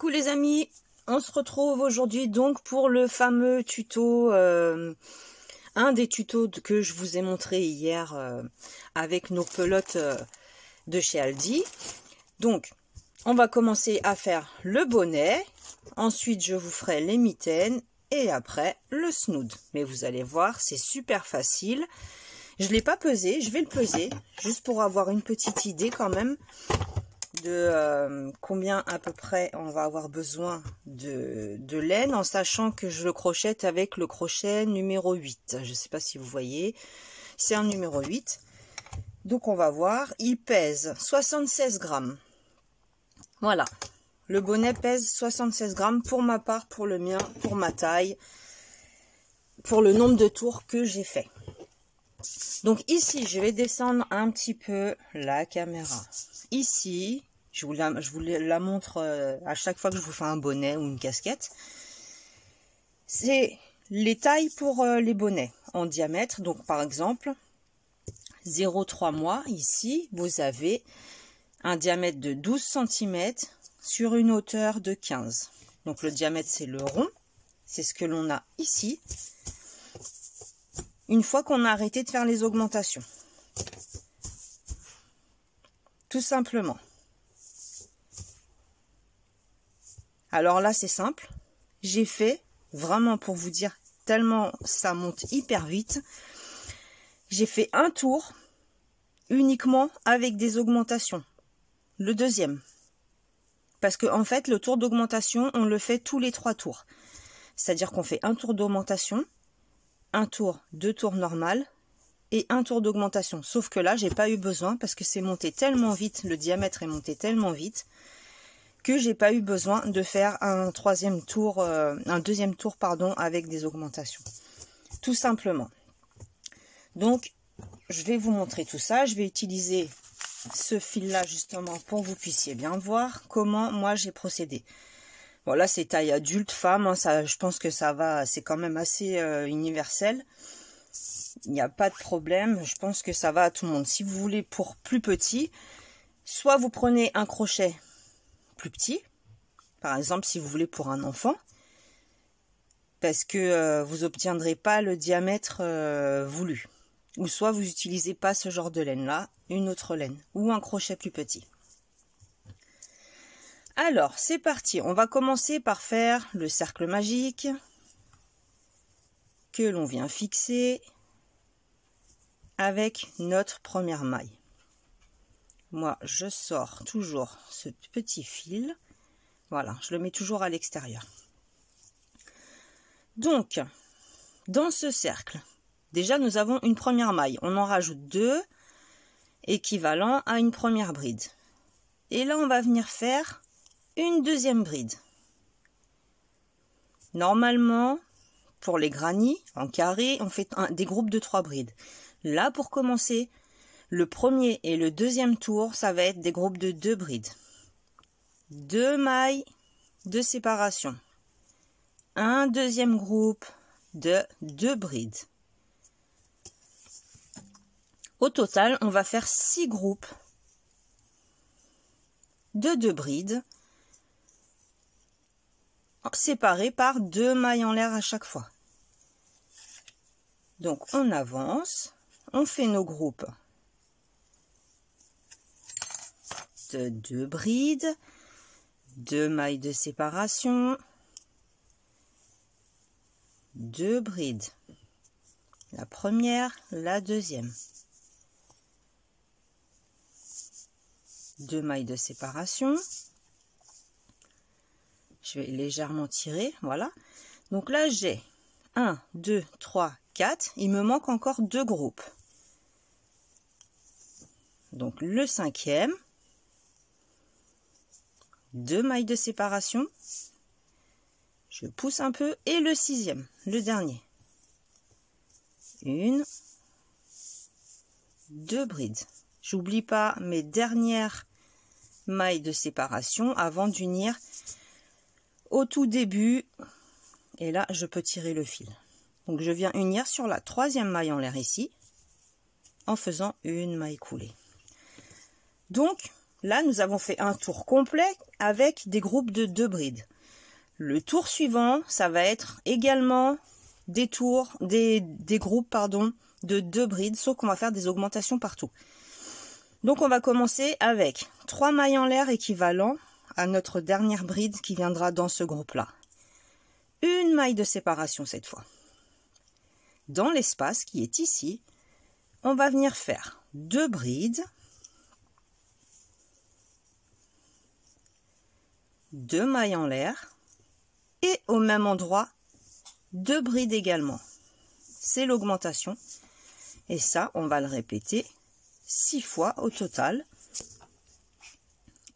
Coucou les amis, on se retrouve aujourd'hui donc pour le fameux tuto, un des tutos que je vous ai montré hier avec nos pelotes de chez Aldi. Donc on va commencer à faire le bonnet, ensuite je vous ferai les mitaines et après le snood. Mais vous allez voir, c'est super facile. Je ne l'ai pas pesé, je vais le peser juste pour avoir une petite idée quand même de combien à peu près on va avoir besoin de laine, en sachant que je le crochette avec le crochet numéro 8. Je ne sais pas si vous voyez, c'est un numéro 8. Donc on va voir, il pèse 76 grammes. Voilà, le bonnet pèse 76 grammes pour ma part, pour le mien, pour ma taille, pour le nombre de tours que j'ai fait. Donc ici, je vais descendre un petit peu la caméra. Ici, je vous la montre à chaque fois que je vous fais un bonnet ou une casquette. C'est les tailles pour les bonnets en diamètre. Donc par exemple, 0,3 mois, ici, vous avez un diamètre de 12 cm sur une hauteur de 15. Donc le diamètre, c'est le rond. C'est ce que l'on a ici. Une fois qu'on a arrêté de faire les augmentations. Tout simplement. Alors là, c'est simple. J'ai fait, vraiment pour vous dire, tellement ça monte hyper vite. J'ai fait un tour uniquement avec des augmentations. Le deuxième. Parce que en fait, le tour d'augmentation, on le fait tous les 3 tours. C'est-à-dire qu'on fait un tour d'augmentation, un tour, 2 tours normal et un tour d'augmentation. Sauf que là, j'ai pas eu besoin parce que c'est monté tellement vite, le diamètre est monté tellement vite que j'ai pas eu besoin de faire un deuxième tour pardon, avec des augmentations. Tout simplement. Donc, je vais vous montrer tout ça. Je vais utiliser ce fil-là justement pour que vous puissiez bien voir comment moi j'ai procédé. Bon, là, c'est taille adulte, femme, hein, ça, je pense que ça va, c'est quand même assez universel. Il n'y a pas de problème, je pense que ça va à tout le monde. Si vous voulez pour plus petit, soit vous prenez un crochet plus petit, par exemple si vous voulez pour un enfant, parce que vous n'obtiendrez pas le diamètre voulu. Ou soit vous n'utilisez pas ce genre de laine-là, une autre laine, ou un crochet plus petit. Alors, c'est parti. On va commencer par faire le cercle magique que l'on vient fixer avec notre première maille. Moi, je sors toujours ce petit fil. Voilà, je le mets toujours à l'extérieur. Donc, dans ce cercle, déjà, nous avons une première maille. On en rajoute 2 équivalents à une première bride. Et là, on va venir faire une deuxième bride. Normalement, pour les granits, en carré, on fait des groupes de 3 brides. Là, pour commencer, le premier et le deuxième tour, ça va être des groupes de 2 brides. 2 mailles de séparation. Un deuxième groupe de 2 brides. Au total, on va faire 6 groupes de 2 brides séparés par 2 mailles en l'air à chaque fois. Donc on avance, on fait nos groupes de 2 brides, 2 mailles de séparation, 2 brides, la première, la deuxième, 2 mailles de séparation. Je vais légèrement tirer, voilà. Donc là, j'ai 1, 2, 3, 4. Il me manque encore 2 groupes. Donc le 5e, 2 mailles de séparation. Je pousse un peu. Et le 6e, le dernier. 1, 2 brides. J'oublie pas mes dernières mailles de séparation avant d'unir au tout début, et là je peux tirer le fil. Donc je viens unir sur la 3e maille en l'air ici, en faisant une maille coulée. Donc Là, nous avons fait un tour complet avec des groupes de 2 brides. Le tour suivant, ça va être également des tours, des groupes, pardon, de 2 brides, sauf qu'on va faire des augmentations partout. Donc, on va commencer avec 3 mailles en l'air équivalents à notre dernière bride qui viendra dans ce groupe-là. Une maille de séparation cette fois. Dans l'espace qui est ici, on va venir faire 2 brides, 2 mailles en l'air et au même endroit 2 brides également. C'est l'augmentation et ça on va le répéter 6 fois au total.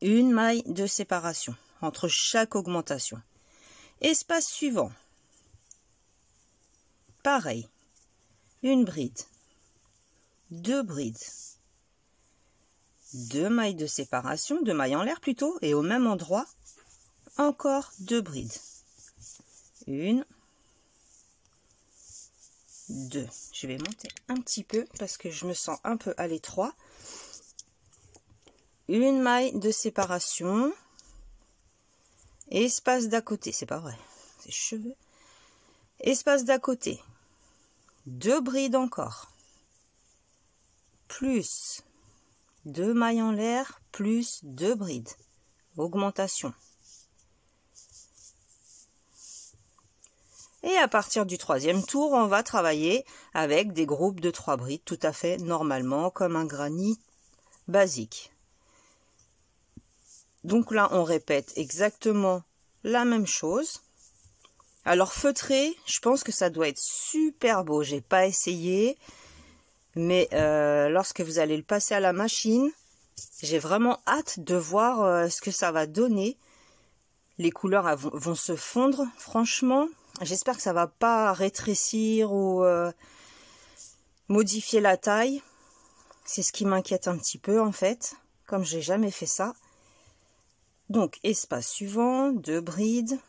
Une maille de séparation entre chaque augmentation. Espace suivant, pareil, une bride, 2 brides, 2 mailles de séparation, 2 mailles en l'air plutôt, et au même endroit encore 2 brides. 1, 2. Je vais monter un petit peu parce que je me sens un peu à l'étroit. Une maille de séparation. Espace d'à côté, c'est pas vrai, c'est cheveux. Espace d'à côté. 2 brides encore. Plus 2 mailles en l'air, plus 2 brides. Augmentation. Et à partir du 3e tour, on va travailler avec des groupes de 3 brides, tout à fait normalement, comme un granit basique. Donc là, on répète exactement la même chose. Alors feutré, je pense que ça doit être super beau. J'ai pas essayé, mais lorsque vous allez le passer à la machine, j'ai vraiment hâte de voir ce que ça va donner. Les couleurs vont se fondre, franchement. J'espère que ça va pas rétrécir ou modifier la taille. C'est ce qui m'inquiète un petit peu en fait, comme j'ai jamais fait ça. Donc espace suivant, 2 brides,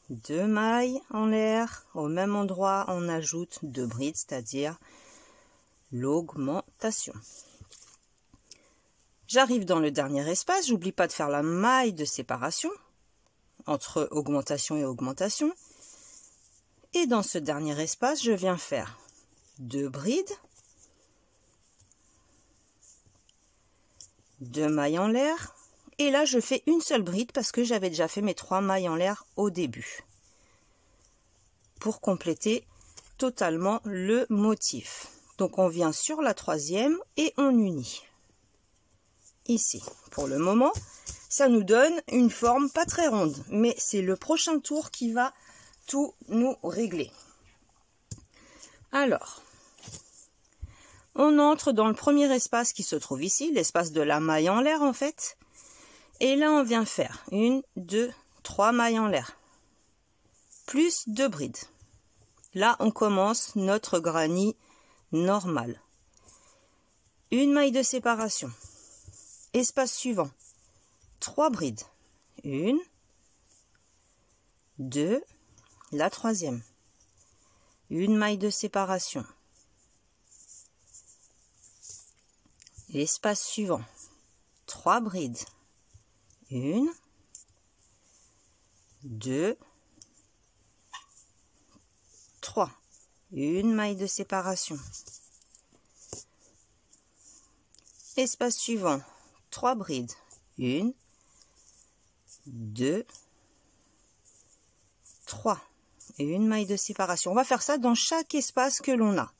2 mailles en l'air. Au même endroit, on ajoute 2 brides, c'est-à-dire l'augmentation. J'arrive dans le dernier espace, j'oublie pas de faire la maille de séparation entre augmentation et augmentation. Et dans ce dernier espace, je viens faire 2 brides, 2 mailles en l'air. Et là, je fais une seule bride parce que j'avais déjà fait mes 3 mailles en l'air au début. Pour compléter totalement le motif. Donc, on vient sur la 3e et on unit. Ici, pour le moment, ça nous donne une forme pas très ronde. Mais c'est le prochain tour qui va tout nous régler. Alors, on entre dans le premier espace qui se trouve ici, l'espace de la maille en l'air en fait. Et là, on vient faire 1, 2, 3 mailles en l'air. Plus 2 brides. Là, on commence notre granit normal. Une maille de séparation. Espace suivant. 3 brides. 1, 2, la 3e. Une maille de séparation. Espace suivant. 3 brides. 1, 2, 3. Une maille de séparation. Espace suivant. 3 brides. 1, 2, 3. Et une maille de séparation. On va faire ça dans chaque espace que l'on a.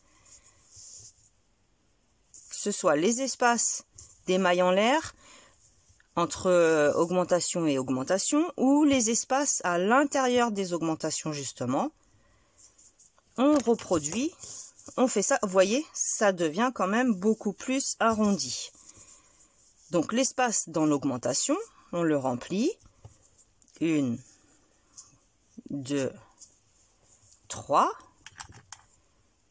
Que ce soit les espaces des mailles en l'air, entre augmentation et augmentation, ou les espaces à l'intérieur des augmentations justement. On reproduit, on fait ça, vous voyez, ça devient quand même beaucoup plus arrondi. Donc l'espace dans l'augmentation, on le remplit. 1, 2, 3.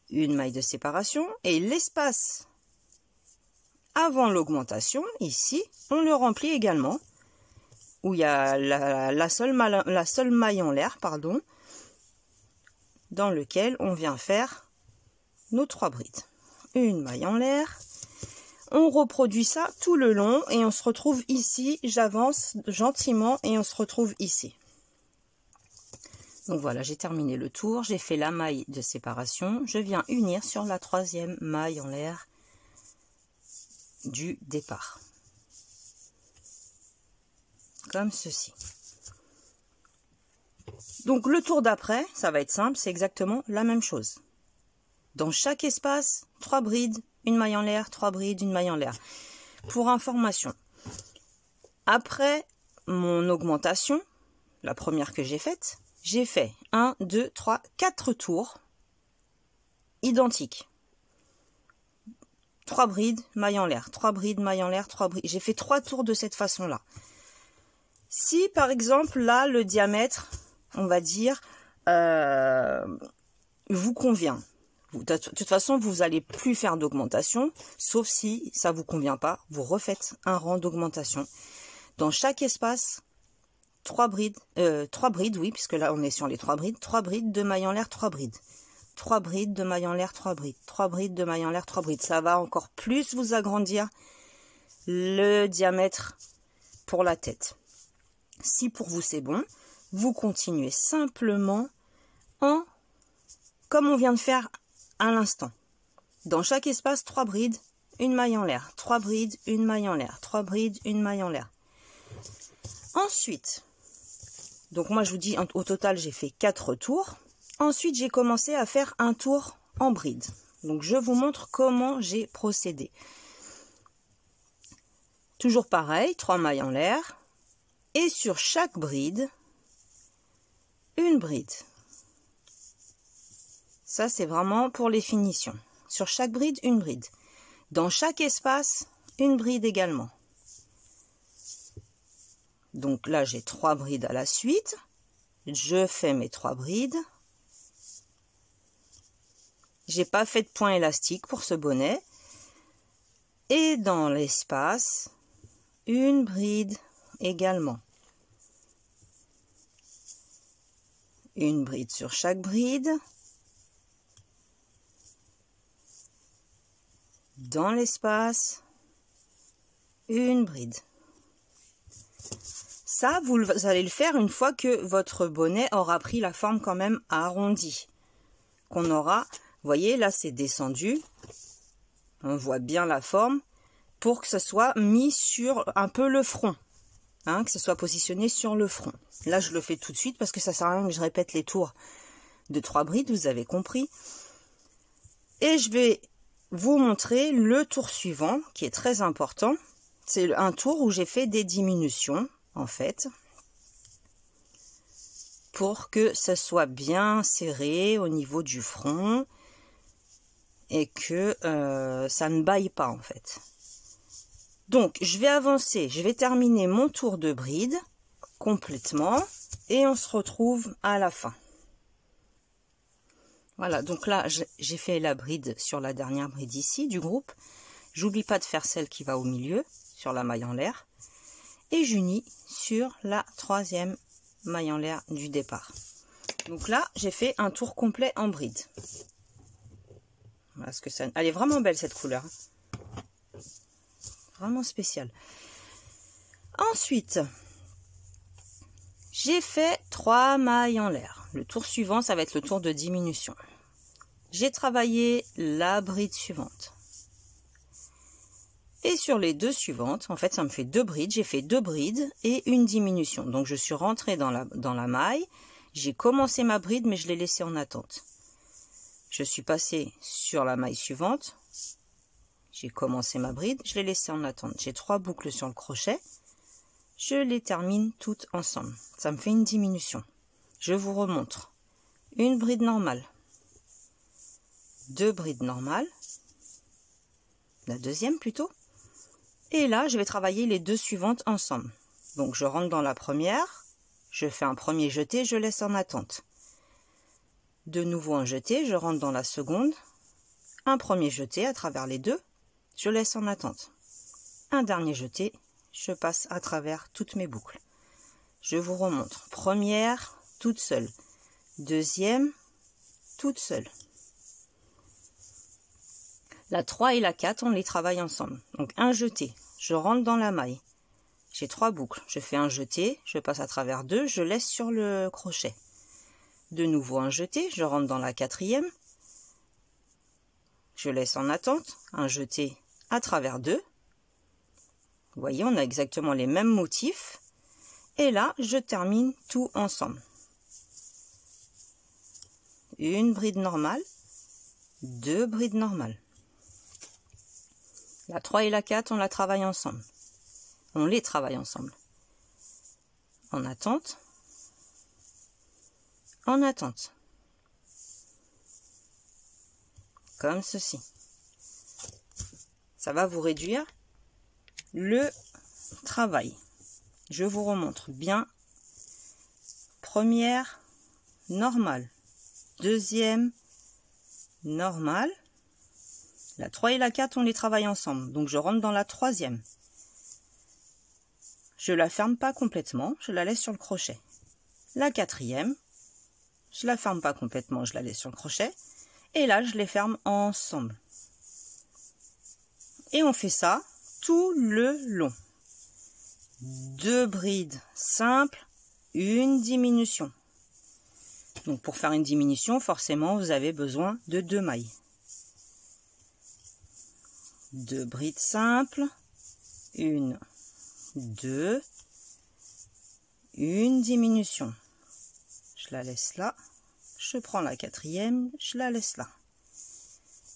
Une maille de séparation. Et l'espace avant l'augmentation, ici, on le remplit également. Où il y a la seule maille en l'air, pardon, dans lequel on vient faire nos 3 brides. Une maille en l'air. On reproduit ça tout le long et on se retrouve ici. J'avance gentiment et on se retrouve ici. Donc voilà, j'ai terminé le tour. J'ai fait la maille de séparation. Je viens unir sur la troisième maille en l'air du départ. Comme ceci. Donc le tour d'après, ça va être simple, c'est exactement la même chose. Dans chaque espace, 3 brides, une maille en l'air, 3 brides, une maille en l'air. Pour information, après mon augmentation, la première que j'ai faite, j'ai fait 1, 2, 3, 4 tours identiques. 3 brides, maille en l'air, 3 brides, maille en l'air, 3 brides. J'ai fait 3 tours de cette façon-là. Si par exemple, là, le diamètre, on va dire, vous convient. De toute façon, vous n'allez plus faire d'augmentation, sauf si ça ne vous convient pas. Vous refaites un rang d'augmentation. Dans chaque espace, 3 brides, oui, puisque là, on est sur les 3 brides. 3 brides de maille en l'air, 3 brides. 3 brides de maille en l'air, 3 brides. 3 brides de maille en l'air, 3 brides. Ça va encore plus vous agrandir le diamètre pour la tête. Si pour vous, c'est bon, vous continuez simplement comme on vient de faire à l'instant. Dans chaque espace, 3 brides, une maille en l'air. 3 brides, une maille en l'air. 3 brides, une maille en l'air. Ensuite, donc moi je vous dis, au total, j'ai fait 4 tours. Ensuite, j'ai commencé à faire un tour en bride. Donc, je vous montre comment j'ai procédé. Toujours pareil, 3 mailles en l'air. Et sur chaque bride, une bride. Ça, c'est vraiment pour les finitions. Sur chaque bride, une bride. Dans chaque espace, une bride également. Donc là, j'ai 3 brides à la suite. Je fais mes 3 brides. J'ai pas fait de point élastique pour ce bonnet. Et dans l'espace, une bride également. Une bride sur chaque bride. Dans l'espace, une bride. Ça, vous allez le faire une fois que votre bonnet aura pris la forme quand même arrondie. Qu'on aura, vous voyez, là c'est descendu. On voit bien la forme pour que ce soit mis sur un peu le front. Hein, que ce soit positionné sur le front. Là, je le fais tout de suite parce que ça sert à rien que je répète les tours de 3 brides, vous avez compris. Et je vais vous montrer le tour suivant qui est très important. C'est un tour où j'ai fait des diminutions en fait pour que ça soit bien serré au niveau du front et que ça ne baille pas en fait. Donc je vais avancer, je vais terminer mon tour de bride complètement et on se retrouve à la fin. Voilà, donc là, j'ai fait la bride sur la dernière bride ici du groupe. J'oublie pas de faire celle qui va au milieu, sur la maille en l'air. Et j'unis sur la troisième maille en l'air du départ. Donc là, j'ai fait un tour complet en bride. Voilà ce que ça... Elle est vraiment belle cette couleur. Vraiment spéciale. Ensuite, j'ai fait 3 mailles en l'air. Le tour suivant, ça va être le tour de diminution. J'ai travaillé la bride suivante. Et sur les 2 suivantes, en fait, ça me fait 2 brides. J'ai fait 2 brides et une diminution. Donc, je suis rentrée dans la maille. J'ai commencé ma bride, mais je l'ai laissée en attente. Je suis passée sur la maille suivante. J'ai commencé ma bride, je l'ai laissée en attente. J'ai 3 boucles sur le crochet. Je les termine toutes ensemble. Ça me fait une diminution. Je vous remontre. Une bride normale. 2 brides normales. La deuxième plutôt. Et là, je vais travailler les 2 suivantes ensemble. Donc, je rentre dans la première. Je fais un premier jeté, je laisse en attente. De nouveau un jeté, je rentre dans la seconde. Un premier jeté à travers les 2. Je laisse en attente. Un dernier jeté, je passe à travers toutes mes boucles. Je vous remontre. Première, toute seule. Deuxième, toute seule. La 3 et la 4, on les travaille ensemble. Donc un jeté, je rentre dans la maille. J'ai 3 boucles, je fais un jeté, je passe à travers 2, je laisse sur le crochet. De nouveau un jeté, je rentre dans la 4e. Je laisse en attente, un jeté à travers 2. Vous voyez, on a exactement les mêmes motifs. Et là, je termine tout ensemble. Une bride normale, 2 brides normales. La 3 et la 4, on la travaille ensemble. On les travaille ensemble. En attente. En attente. Comme ceci. Ça va vous réduire le travail. Je vous remontre bien. Première, normale. Deuxième, normale. La 3 et la 4, on les travaille ensemble. Donc je rentre dans la 3e. Je la ferme pas complètement, je la laisse sur le crochet. La 4e, je la ferme pas complètement, je la laisse sur le crochet. Et là, je les ferme ensemble. Et on fait ça tout le long. 2 brides simples, une diminution. Donc pour faire une diminution, forcément, vous avez besoin de 2 mailles. 2 brides simples, 1, 2, une diminution. Je la laisse là, je prends la 4e, je la laisse là.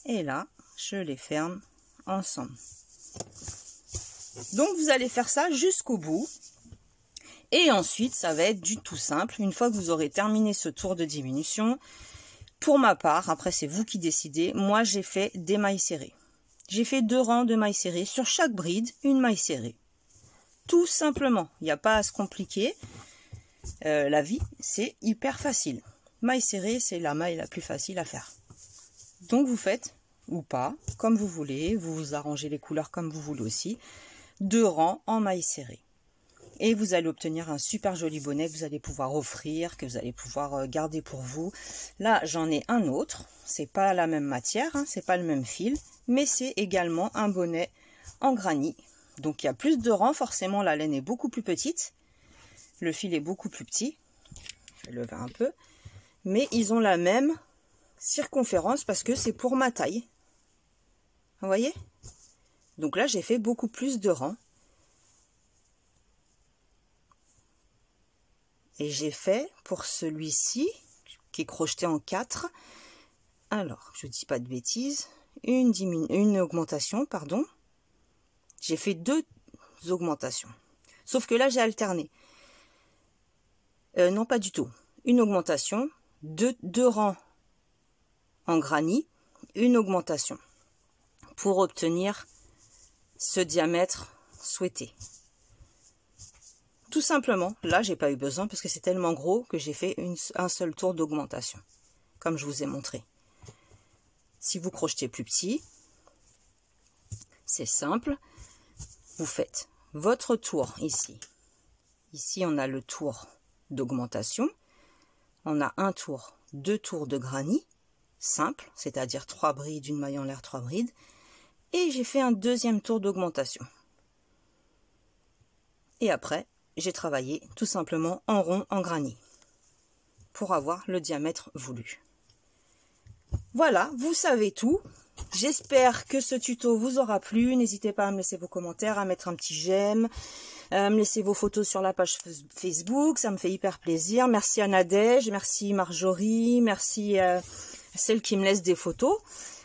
Et là, je les ferme ensemble. Donc vous allez faire ça jusqu'au bout. Et ensuite, ça va être du tout simple. Une fois que vous aurez terminé ce tour de diminution, pour ma part, après c'est vous qui décidez, moi j'ai fait des mailles serrées. J'ai fait 2 rangs de mailles serrées. Sur chaque bride, une maille serrée. Tout simplement. Il n'y a pas à se compliquer. La vie, c'est hyper facile. Maille serrée, c'est la maille la plus facile à faire. Donc vous faites, ou pas, comme vous voulez. Vous vous arrangez les couleurs comme vous voulez aussi. 2 rangs en maille serrée. Et vous allez obtenir un super joli bonnet que vous allez pouvoir offrir, que vous allez pouvoir garder pour vous. Là, j'en ai un autre. C'est pas la même matière, hein, c'est pas le même fil, mais c'est également un bonnet en granit. Donc il y a plus de rangs, forcément la laine est beaucoup plus petite. Le fil est beaucoup plus petit. Je vais lever un peu. Mais ils ont la même circonférence parce que c'est pour ma taille. Vous voyez? Donc là, j'ai fait beaucoup plus de rangs. Et j'ai fait pour celui-ci, qui est crocheté en 4, alors, je dis pas de bêtises, une augmentation, pardon. J'ai fait 2 augmentations. Sauf que là, j'ai alterné. Non, pas du tout. Une augmentation, 2 rangs en granit, une augmentation. Pour obtenir ce diamètre souhaité. Tout simplement, là, j'ai pas eu besoin parce que c'est tellement gros que j'ai fait un seul tour d'augmentation, comme je vous ai montré. Si vous crochetez plus petit, c'est simple. Vous faites votre tour ici. Ici, on a le tour d'augmentation. On a un tour, 2 tours de granit, simple, c'est-à-dire 3 brides, une maille en l'air, 3 brides. Et j'ai fait un deuxième tour d'augmentation. Et après, j'ai travaillé tout simplement en rond en granit pour avoir le diamètre voulu. Voilà, vous savez tout. J'espère que ce tuto vous aura plu. N'hésitez pas à me laisser vos commentaires, à mettre un petit j'aime, à me laisser vos photos sur la page Facebook. Ça me fait hyper plaisir. Merci à Nadège, merci Marjorie, merci à celle qui me laisse des photos.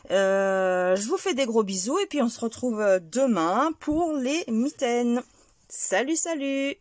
Je vous fais des gros bisous et puis on se retrouve demain pour les mitaines. Salut, salut!